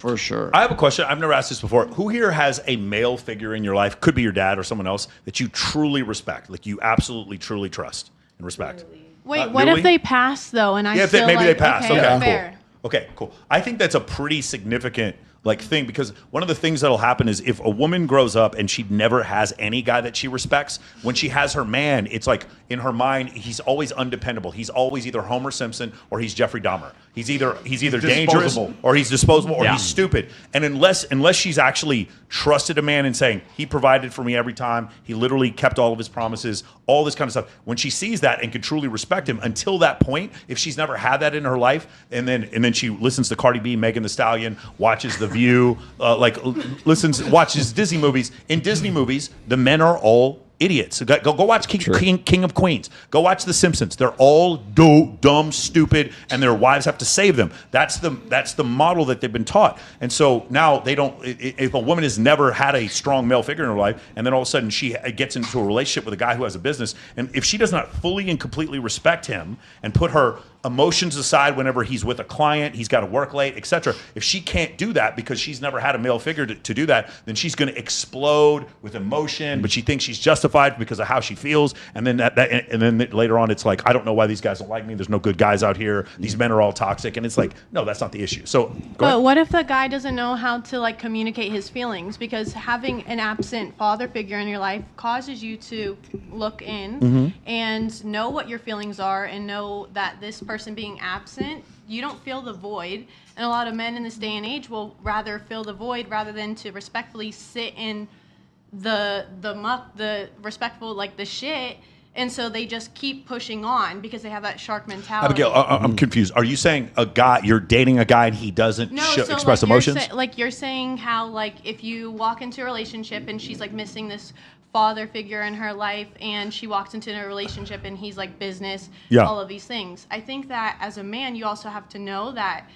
For sure. I have a question. I've never asked this before. Who here has a male figure in your life, could be your dad or someone else, that you truly respect, like you absolutely, truly trust and respect? Wait, what if they pass, though, and I Yeah, still maybe they pass. Okay, cool. fair. Okay, cool. I think that's a pretty significant thing, because one of the things that'll happen is if a woman grows up and she never has any guy that she respects, when she has her man, it's like in her mind he's always undependable. He's always either Homer Simpson or he's Jeffrey Dahmer. He's either dangerous or he's disposable or he's stupid. And unless she's actually trusted a man and saying he provided for me every time, he literally kept all of his promises, all this kind of stuff. When she sees that and can truly respect him, until that point, if she's never had that in her life, and then she listens to Cardi B, Megan Thee Stallion, watches The View, watches Disney movies. In Disney movies, the men are all idiots. So go watch King of Queens. Go watch The Simpsons. They're all dumb, stupid, and their wives have to save them. That's the model that they've been taught. And so now they don't. If a woman has never had a strong male figure in her life, and then all of a sudden she gets into a relationship with a guy who has a business, and if she does not fully and completely respect him and put her emotions aside whenever he's with a client, he's got to work late, etc. If she can't do that because she's never had a male figure to do that, then she's going to explode with emotion. But she thinks she's justified because of how she feels, and then and then later on, it's like, I don't know why these guys don't like me. There's no good guys out here. These men are all toxic, and it's like, no, that's not the issue. So, but what if the guy doesn't know how to communicate his feelings? Because having an absent father figure in your life causes you to look in and know what your feelings are, and know that this person being absent, you don't feel the void. And a lot of men in this day and age will rather fill the void rather than to respectfully sit in the muck, the respectful, the shit. And so they just keep pushing on because they have that shark mentality. Abigail, I'm confused. Are you saying you're dating a guy and he doesn't express emotions? You're saying how if you walk into a relationship and she's missing this father figure in her life, and she walks into a relationship and he's business, all of these things. I think that as a man, you also have to know that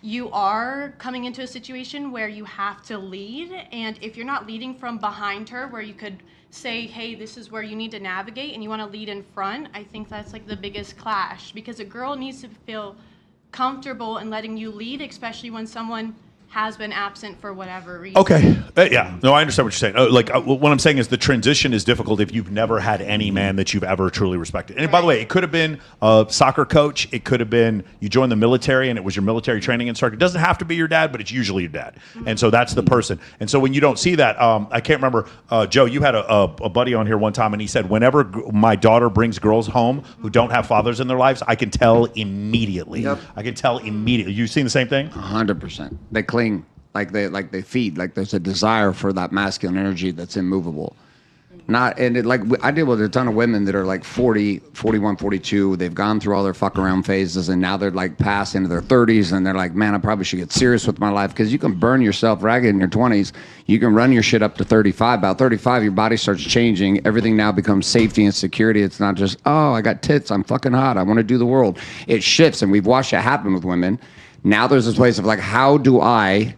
you are coming into a situation where you have to lead, and if you're not leading from behind her where you could say, hey, this is where you need to navigate, and you want to lead in front, I think that's the biggest clash, because a girl needs to feel comfortable in letting you lead, especially when someone has been absent for whatever reason. Okay. Yeah. No, I understand what you're saying. What I'm saying is the transition is difficult if you've never had any man that you've ever truly respected. And by the way, it could have been a soccer coach. It could have been you joined the military and it was your military training instructor. It doesn't have to be your dad, but it's usually your dad. And so that's the person. And so when you don't see that, I can't remember, Joe, you had a buddy on here one time, and he said, whenever my daughter brings girls home who don't have fathers in their lives, I can tell immediately. Yep. I can tell immediately. You seen the same thing? 100%. They cling, they feed, there's a desire for that masculine energy that's immovable. I deal with a ton of women that are 40, 41, 42. They've gone through all their fuck around phases, and now they're past into their 30s, and they're like, man, I probably should get serious with my life, because you can burn yourself ragged in your 20s. You can run your shit up to 35. About 35, your body starts changing. Everything now becomes safety and security. It's not just, oh, I got tits, I'm fucking hot, I want to do the world. It shifts, and we've watched it happen with women. Now there's this place of how do I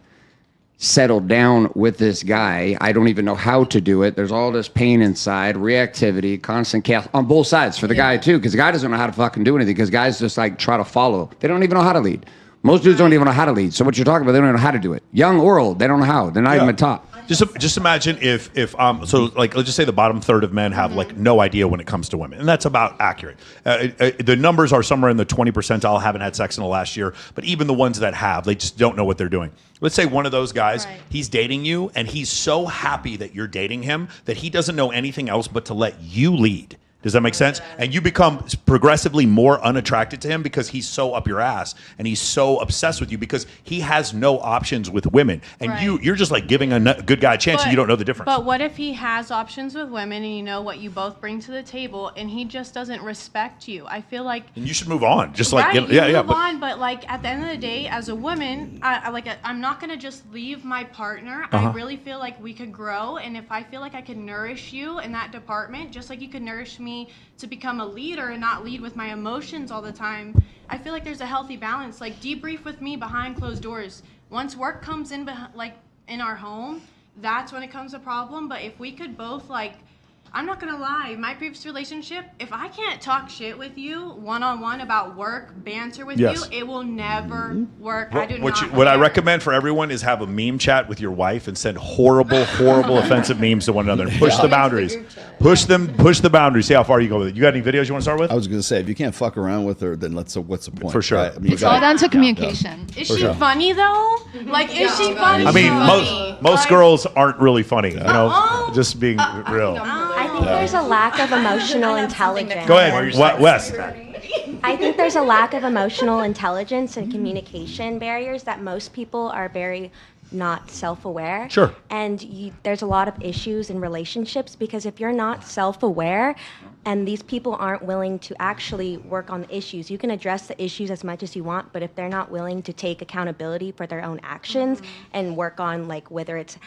settle down with this guy? I don't even know how to do it. There's all this pain inside, reactivity, constant chaos on both sides for the guy too, because the guy doesn't know how to fucking do anything, because guys just try to follow. They don't even know how to lead. Most dudes don't even know how to lead. So what you're talking about, they don't even know how to do it. Young or old, they don't know how. They're not even taught. Just imagine if let's just say the bottom third of men have no idea when it comes to women, and that's about accurate. The numbers are somewhere in the 20 percentile, haven't had sex in the last year, but even the ones that have, they just don't know what they're doing. Let's say one of those guys, he's dating you, and he's so happy that you're dating him that he doesn't know anything else but to let you lead. Does that make sense? And you become progressively more unattracted to him because he's so up your ass and he's so obsessed with you because he has no options with women. And you're just giving a good guy a chance, and you don't know the difference. But what if he has options with women, and you know what you both bring to the table, and he just doesn't respect you? I feel like... And you should move on. Just move on, but at the end of the day, as a woman, I'm not going to just leave my partner. I really feel like we could grow, and if I feel like I can nourish you in that department, just like you could nourish me to become a leader and not lead with my emotions all the time, I feel like there's a healthy balance. Debrief with me behind closed doors. Once work comes in in our home, that's when it comes a problem. But if we could both I'm not gonna lie, my previous relationship, if I can't talk shit with you one-on-one about work, banter with you, it will never work. What I recommend for everyone is have a meme chat with your wife and send horrible, offensive memes to one another and push the boundaries. Push the boundaries. See how far you go with it. You got any videos you want to start with? I was going to say, if you can't fuck around with her, then what's the point? For sure. Right? I mean, It's all down to communication. Is she funny though? Like, is she funny? I mean, most girls aren't really funny, you know, just being real. I think there's a lack of emotional intelligence. Go ahead, Wes. I think there's a lack of emotional intelligence and communication barriers that most people are very not self-aware. Sure. And there's a lot of issues in relationships because if you're not self-aware and these people aren't willing to actually work on the issues, you can address the issues as much as you want, but if they're not willing to take accountability for their own actions and work on, like, whether it's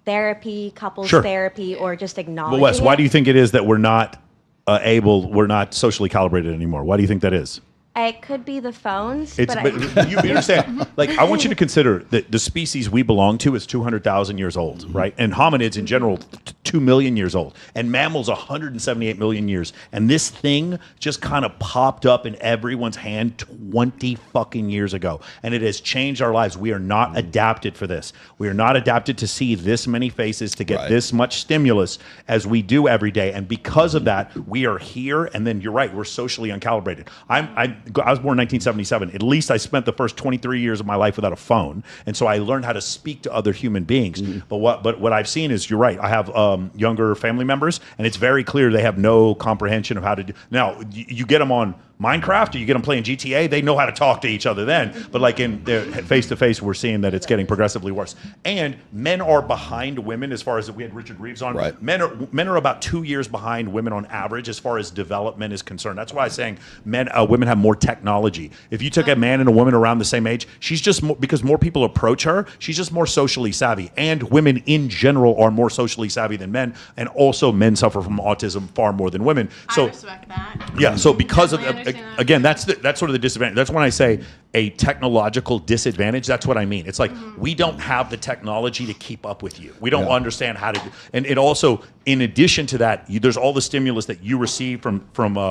therapy, couples therapy, or just acknowledging Well, Wes, why do you think it is that we're not we're not socially calibrated anymore? Why do you think that is? It could be the phones, But you understand, like, I want you to consider that the species we belong to is 200,000 years old, right? And hominids in general, 2 million years old. And mammals, 178 million years. And this thing just kind of popped up in everyone's hand 20 fucking years ago. And it has changed our lives. We are not adapted for this. We are not adapted to see this many faces, to get this much stimulus as we do every day. And because of that, we are here. And then you're right, we're socially uncalibrated. I was born in 1977. At least I spent the first 23 years of my life without a phone, and so I learned how to speak to other human beings. But what I've seen is, you're right. I have younger family members, and it's very clear they have no comprehension of how to do. Now you get them on Minecraft, or you get them playing GTA, they know how to talk to each other then. But like in face to face, we're seeing that it's getting progressively worse. And men are behind women as far as, we had Richard Reeves on. Right. Men are about 2 years behind women on average as far as development is concerned. That's why I'm saying women have more technology. If you took a man and a woman around the same age, she's just more, because more people approach her, she's just more socially savvy. And women in general are more socially savvy than men. And also men suffer from autism far more than women. So I respect that. yeah, so because of Definitely again, that's sort of the disadvantage. That's when I say a technological disadvantage. That's what I mean. It's like we don't have the technology to keep up with you. We don't understand how to do. And it also, in addition to that, there's all the stimulus that you receive from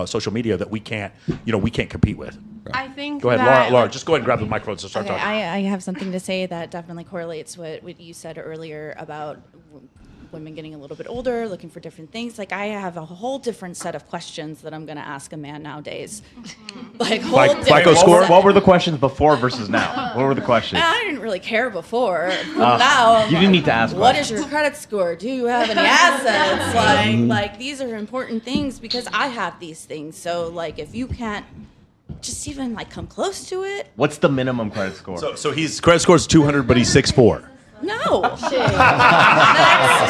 social media that we can't compete with. I think Go ahead, that, Laura. Just go ahead and grab the microphone to start Okay, talking. I have something to say that definitely correlates with what you said earlier about women getting a little bit older, looking for different things. Like, I have a whole different set of questions that I'm going to ask a man nowadays. Like, FICO score? What were the questions before versus now? What were the questions? I didn't really care before. Now, You didn't need to ask what questions. is your credit score? Do you have any assets? Like these are important things because I have these things. So, like, if you can't just even like come close to it, What's the minimum credit score? So his credit score is 200, but he's 6'4". no.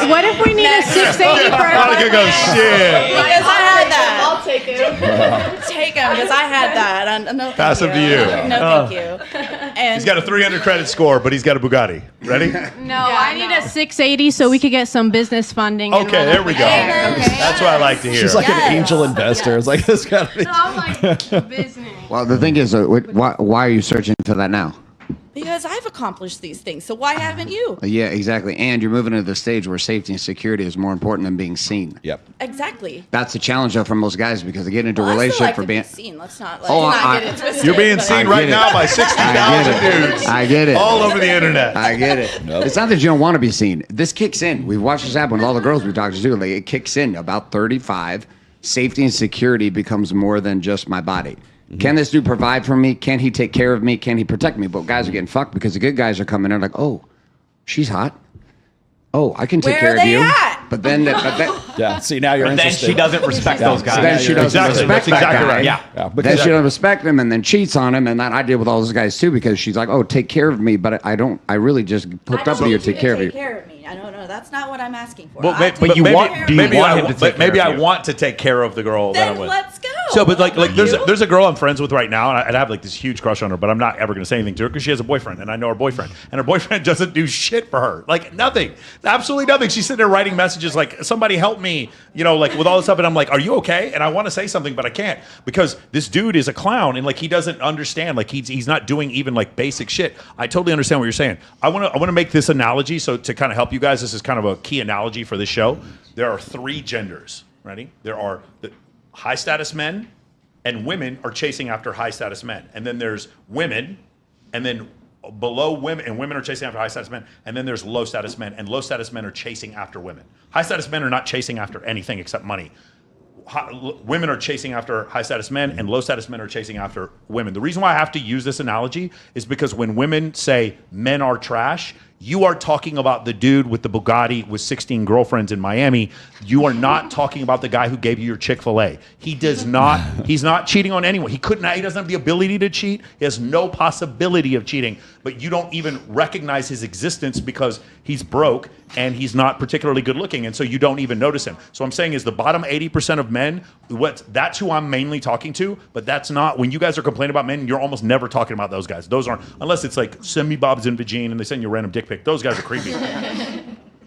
What if we need a 680 for Monica goes, shit. Because I had that. I'll take it. Take him because I had that. No, thank Pass him to you. No, thank you. And He's got a 300 credit score, but he's got a Bugatti. Ready? No, I need a 680 so we could get some business funding. and Okay, run there up we the go. bank. That's what I like to hear. She's like Yes. an angel investor. It's like, this gotta be. No, I'm like business. Well, the thing is, why are you searching for that now? because I've accomplished these things. So why haven't you? Yeah, exactly. And you're moving into the stage where safety and security is more important than being seen. Yep. Exactly. That's the challenge though for most guys because they get into a Well, I still relationship like for to be being. seen. Let's not like Oh, not get it twisted. You're being but- seen I right get it. now by I 60,000 get it. dudes. I get it. All over the internet. I get it. It's not that you don't want to be seen. This kicks in. We've watched this happen with all the girls we talked to. Like, it kicks in about 35. Safety and security becomes more than just my body. Can this dude provide for me? Can he take care of me? Can he protect me? But guys are getting fucked because the good guys are coming in like, oh, she's hot. Oh, I can take Where care are of they you. at? But then, Yeah. See, now you're But then interested. she doesn't respect those guys. then she doesn't Exactly. respect That's that exactly guy. right. Yeah. Yeah, Then because she doesn't respect him and then cheats on him. And then I deal with all those guys too because she's like, oh, take care of me. But I don't, I really just hooked up with you to take care of you. Take care of me. I don't know. That's not what I'm asking for. Well, I maybe, take But you care want- of do you maybe want I, him to but take maybe care I of you? want to take care of the girl that Then I'm with. let's go. So, but like You? there's a girl I'm friends with right now, and I have like this huge crush on her, but I'm not ever going to say anything to her because she has a boyfriend, and I know her boyfriend, and her boyfriend doesn't do shit for her, like nothing, absolutely nothing. She's sitting there writing messages like, "Somebody help me," you know, like with all this stuff, and I'm like, "Are you okay?" And I want to say something, but I can't because this dude is a clown, and like he doesn't understand, like he's not doing even like basic shit. I totally understand what you're saying. I want to make this analogy, so to kind of help you guys, this is kind of a key analogy for this show. There are 3 genders. Ready? There are the high status men, and women are chasing after high status men. And then there's women, and then below women, and women are chasing after high status men. And then there's low status men, and low status men are chasing after women. High status men are not chasing after anything except money. Women are chasing after high status men, and low status men are chasing after women. The reason why I have to use this analogy is because when women say men are trash, you are talking about the dude with the Bugatti with 16 girlfriends in Miami. You are not talking about the guy who gave you your Chick-fil-A. He does not, he's not cheating on anyone. He doesn't have the ability to cheat. He has no possibility of cheating, but you don't even recognize his existence because he's broke and he's not particularly good looking. And so you don't even notice him. So I'm saying is the bottom 80% of men, that's who I'm mainly talking to, but that's not, when you guys are complaining about men, you're almost never talking about those guys. Those aren't, unless it's like send me Bob's in Vagine and they send you a random dick pic. Those guys are creepy.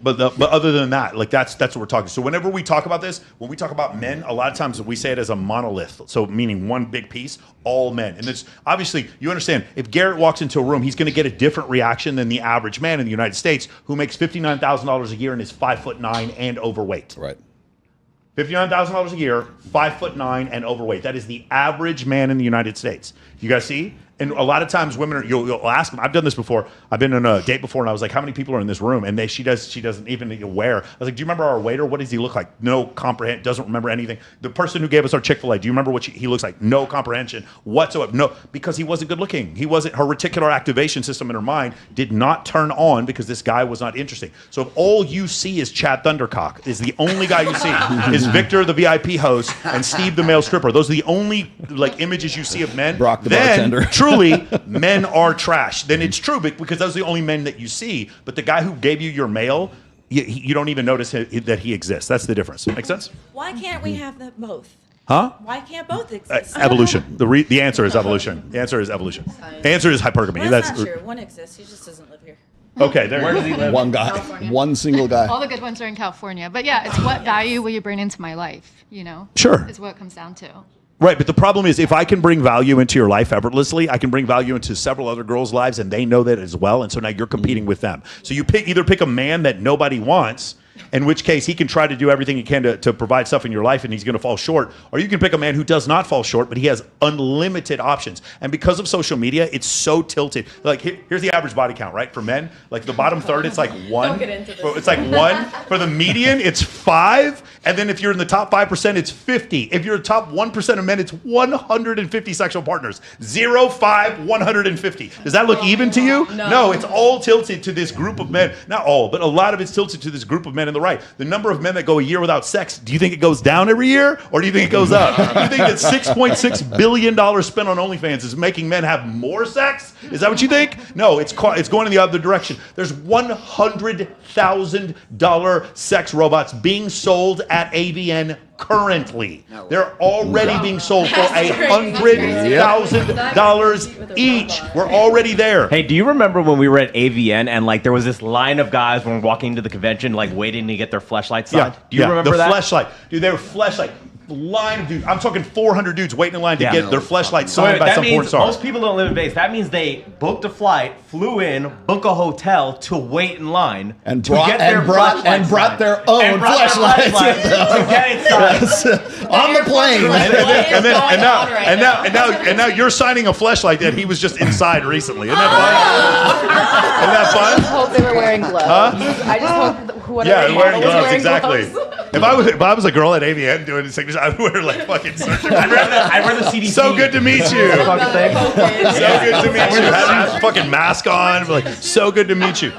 But other than that, like that's what we're talking. So whenever we talk about this, when we talk about men, a lot of times we say it as a monolith. So meaning one big piece, all men. And it's obviously, you understand, if Garrett walks into a room, he's going to get a different reaction than the average man in the United States who makes $59,000 a year and is 5'9" and overweight. Right. $59,000 a year, 5'9" and overweight. That is the average man in the United States. You guys see? And a lot of times women you'll ask them. I've done this before. I've been on a date before, and I was like, "How many people are in this room?" And she doesn't even aware. I was like, "Do you remember our waiter? What does he look like?" No comprehend. Doesn't remember anything. The person who gave us our Chick-fil-A. Do you remember what he looks like? No comprehension whatsoever. No, because he wasn't good looking. He wasn't. Her reticular activation system in her mind did not turn on because this guy was not interesting. So if all you see is Chad Thundercock, is the only guy you see is Victor the VIP host and Steve the male stripper. Those are the only like images you see of men. Brock the then, bartender. Truly, men are trash. Then it's true because those are the only men that you see. But the guy who gave you your mail, you don't even notice that he exists. That's the difference. Make sense? Why can't we have them both? Huh? Why can't both exist? Evolution. The answer is evolution. The answer is evolution. The answer is hypergamy. Well, that's not true. One exists. He just doesn't live here. Okay. Where does he live? One guy. California. One single guy. All the good ones are in California. But yeah, it's what value will you bring into my life, you know? Sure. Is what it comes down to. Right, but the problem is if I can bring value into your life effortlessly, I can bring value into several other girls' lives, and they know that as well, and so now you're competing with them. So you either pick a man that nobody wants, in which case he can try to do everything he can to provide stuff in your life and he's going to fall short, or you can pick a man who does not fall short, but he has unlimited options. And because of social media, it's so tilted. Like here's the average body count, right? For men, like the bottom third, it's like 1. Don't get into this. It's like 1. For the median, it's 5. And then if you're in the top 5%, it's 50. If you're top 1% of men, it's 150 sexual partners. 0, 5, 150. Does that look even to you? No, it's all tilted to this group of men. Not all, but a lot of it's tilted to this group of men in the right. The number of men that go a year without sex, do you think it goes down every year? Or do you think it goes up? Do you think that $6.6 billion spent on OnlyFans is making men have more sex? Is that what you think? No, it's going in the other direction. There's $100,000 sex robots being sold at AVN currently. They're already being sold for $100,000 each. We're already there. Hey, do you remember when we were at AVN and like there was this line of guys when we were walking into the convention like waiting to get their fleshlights signed? Do you remember the that? Fleshlight. Dude, they were fleshlight. Line of dudes. I'm talking 400 dudes waiting in line to get their fleshlight signed by some porn star. Most people don't live in Vegas. That means they booked a flight, flew in, booked a hotel to wait in line And to brought, get their brought their own flashlights to get it signed. on the plane. And now you're signing a fleshlight that he was just inside recently. Isn't that fun? Isn't that fun? I just hope they were wearing gloves. I just hope whoever Yeah, wearing was gloves, exactly. gloves. If I was a girl at AVN doing a signature, I would wear like fucking surgery. I'd wear the CDC. So good to meet you. Fucking thing. So good to meet you. Have a fucking mask on. Like, so good to meet you.